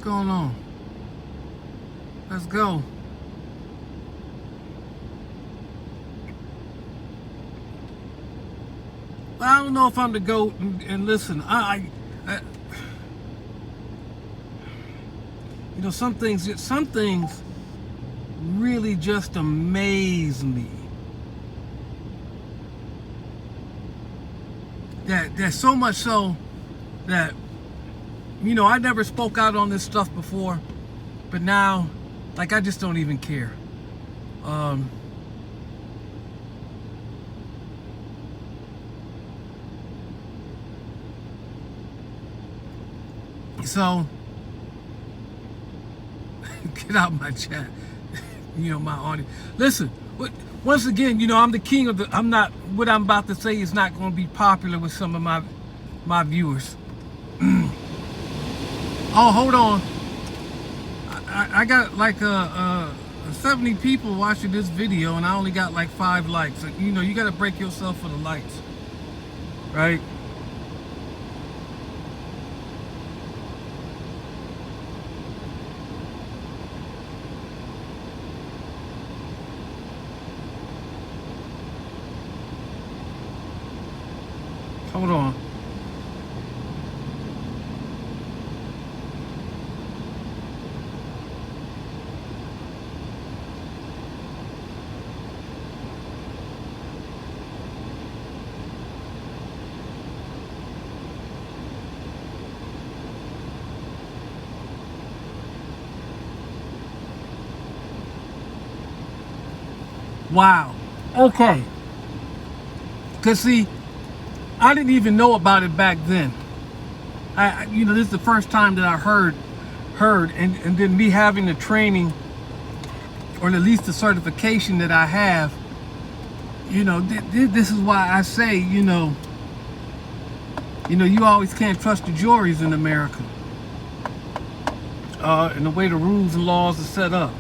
going on? Let's go. I don't know if I'm the GOAT, and listen, I you know, some things really just amaze me. That so much so that, you know, I never spoke out on this stuff before, but now, like, I just don't even care. So, get out my chat, you know, my audience. Listen, once again, you know, I'm the king of the, I'm not, what I'm about to say is not going to be popular with some of my viewers. Oh, hold on. I got like 70 people watching this video, and I only got like 5 likes. So, you know, you got to break yourself for the likes, right? Hold on. Wow. Okay. Because see, I didn't even know about it back then. You know, this is the first time that I heard, and then me having the training, or at least the certification that I have, you know, this is why I say, you know, you always can't trust the juries in America, and the way the rules and laws are set up.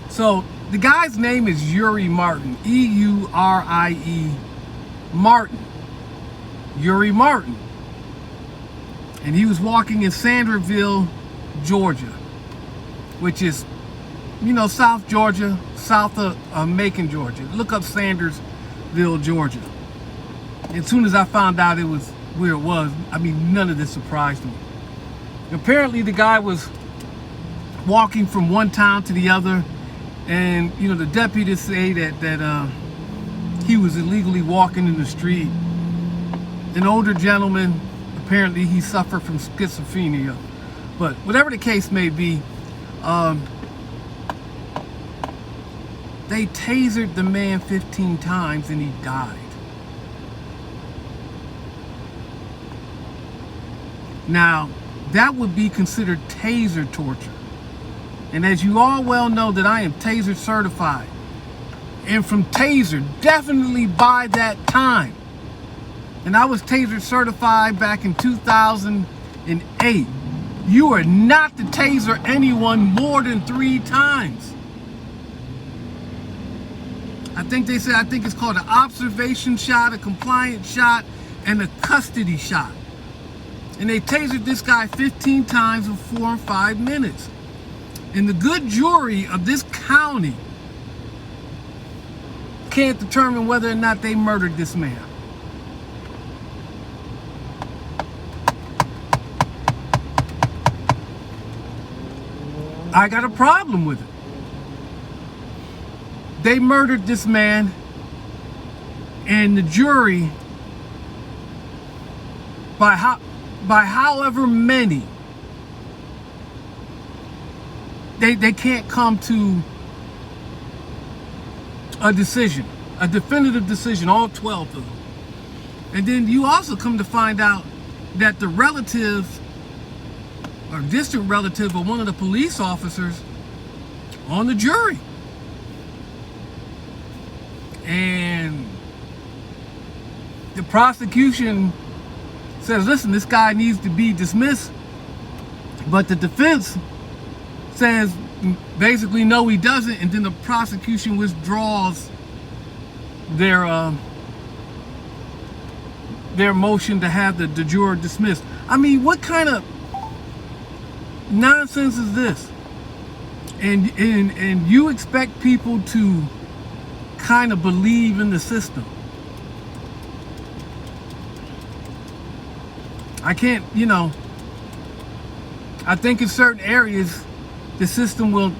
So the guy's name is Uri Martin, E-U-R-I-E, Martin. Uri Martin. And he was walking in Sandersville, Georgia, which is, you know, South Georgia, south of Macon, Georgia. Look up Sandersville, Georgia. As soon as I found out it was where it was, I mean, none of this surprised me. Apparently the guy was walking from one town to the other, and, you know, the deputies say that he was illegally walking in the street. An older gentleman, apparently he suffered from schizophrenia. But whatever the case may be, they tasered the man 15 times and he died. Now, that would be considered taser torture. And as you all well know, that I am taser certified. And from taser, definitely by that time. And I was taser certified back in 2008. You are not to taser anyone more than 3 times. I think they said, I think it's called an observation shot, a compliance shot, and a custody shot. And they tasered this guy 15 times in 4 and 5 minutes. And the good jury of this county can't determine whether or not they murdered this man. I got a problem with it. They murdered this man, and the jury, by however many, they can't come to a decision, a definitive decision, all 12 of them. And then you also come to find out that the relative or distant relative of one of the police officers on the jury. And the prosecution says, listen, this guy needs to be dismissed. But the defense says, basically, no, he doesn't. And then the prosecution withdraws their motion to have the juror dismissed. I mean, what kind of nonsense is this? And you expect people to kind of believe in the system. I can't, I think in certain areas the system will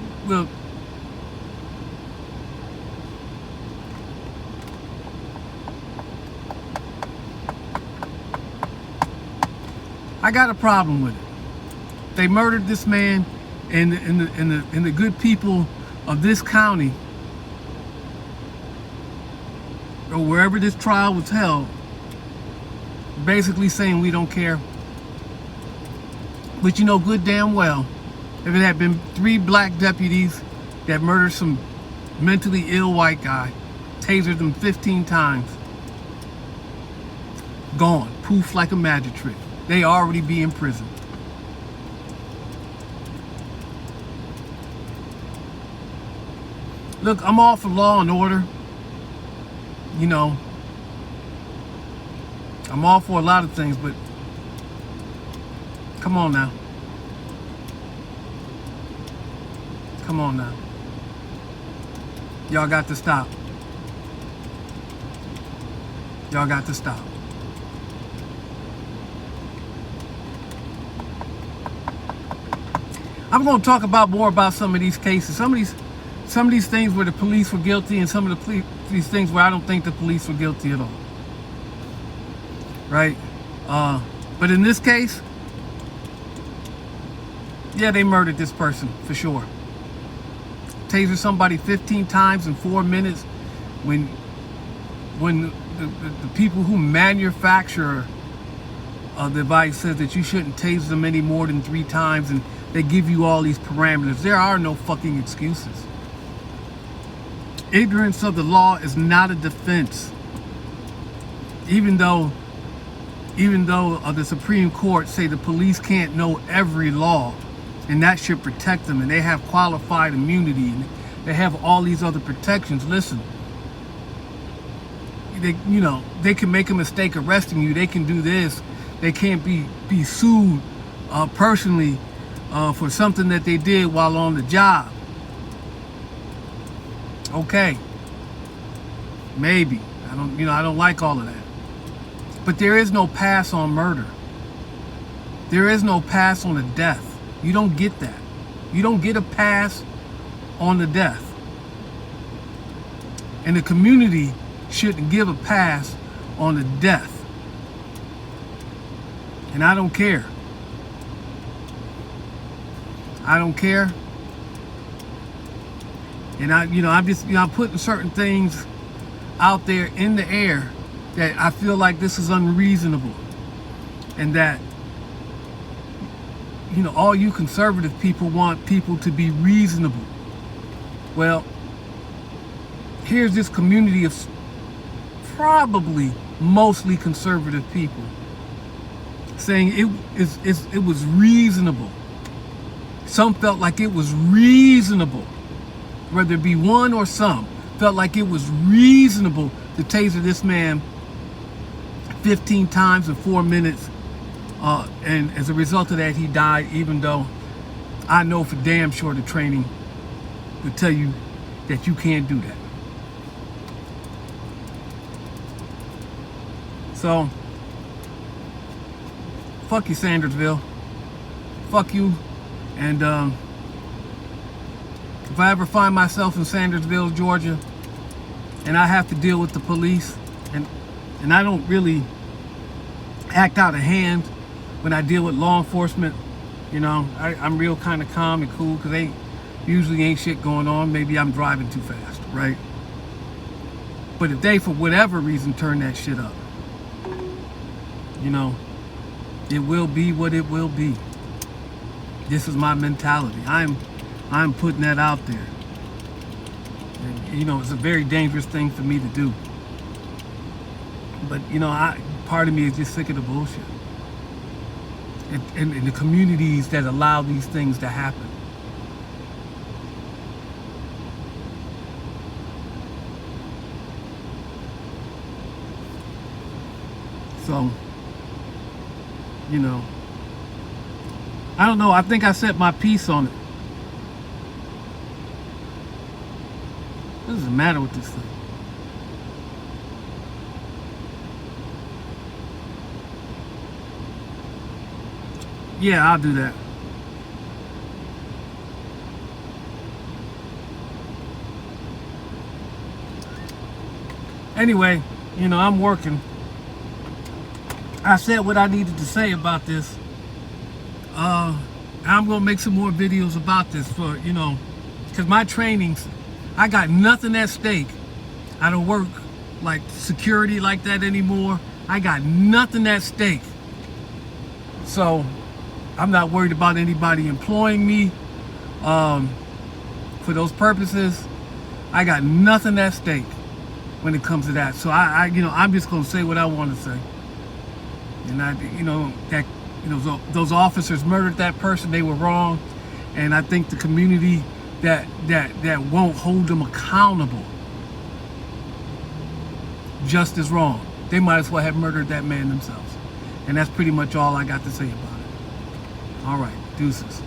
I got a problem with it. They murdered this man, and the good people of this county, or wherever this trial was held, basically saying we don't care. But you know good damn well, if it had been 3 black deputies that murdered some mentally ill white guy, tasered them 15 times, gone, poof like a magic trick. They already be in prison. Look, I'm all for law and order. I'm all for a lot of things, but come on now. Come on now. Y'all got to stop. Y'all got to stop. I'm going to talk more about some of these cases. Some of these things where the police were guilty, and some of these things where I don't think the police were guilty at all. Right? But in this case, yeah, they murdered this person for sure. Taser somebody 15 times in 4 minutes when the people who manufacture the device says that you shouldn't tase them any more than 3 times, and they give you all these parameters. There are no fucking excuses. Ignorance of the law is not a defense. Even though the Supreme Court say the police can't know every law, and that should protect them, and they have qualified immunity, and they have all these other protections. Listen, they can make a mistake arresting you. They can do this. They can't be sued personally for something that they did while on the job. Okay, maybe. I don't like all of that. But there is no pass on murder. There is no pass on a death. You don't get that. You don't get a pass on the death. And the community shouldn't give a pass on the death. And I don't care. I don't care. And I'm just, I'm putting certain things out there in the air that I feel like this is unreasonable, and that, all you conservative people want people to be reasonable. Well, here's this community of probably mostly conservative people saying it was reasonable. Some felt like it was reasonable, whether it be one or some, felt like it was reasonable to taser this man 15 times in 4 minutes, and as a result of that, he died, even though I know for damn sure the training would tell you that you can't do that. So, fuck you, Sandersville. Fuck you. And if I ever find myself in Sandersville, Georgia, and I have to deal with the police, and I don't really act out of hand when I deal with law enforcement, I'm real kind of calm and cool, because usually ain't shit going on. Maybe I'm driving too fast, right? But if they, for whatever reason, turn that shit up, it will be what it will be. This is my mentality. I'm putting that out there. And, it's a very dangerous thing for me to do. But, part of me is just sick of the bullshit. And the communities that allow these things to happen. So, I don't know. I think I set my piece on it. What does the matter with this thing? Yeah, I'll do that. Anyway, you know, I'm working. I said what I needed to say about this. I'm gonna make some more videos about this for, you know, because my trainings, I got nothing at stake. I don't work like security like that anymore. I got nothing at stake. So I'm not worried about anybody employing me for those purposes. I got nothing at stake when it comes to that. So you know, I'm just gonna say what I want to say. And you know, that, you know, those officers murdered that person. They were wrong, and I think the community that won't hold them accountable just as wrong. They might as well have murdered that man themselves. And that's pretty much all I got to say about it. All right, deuces.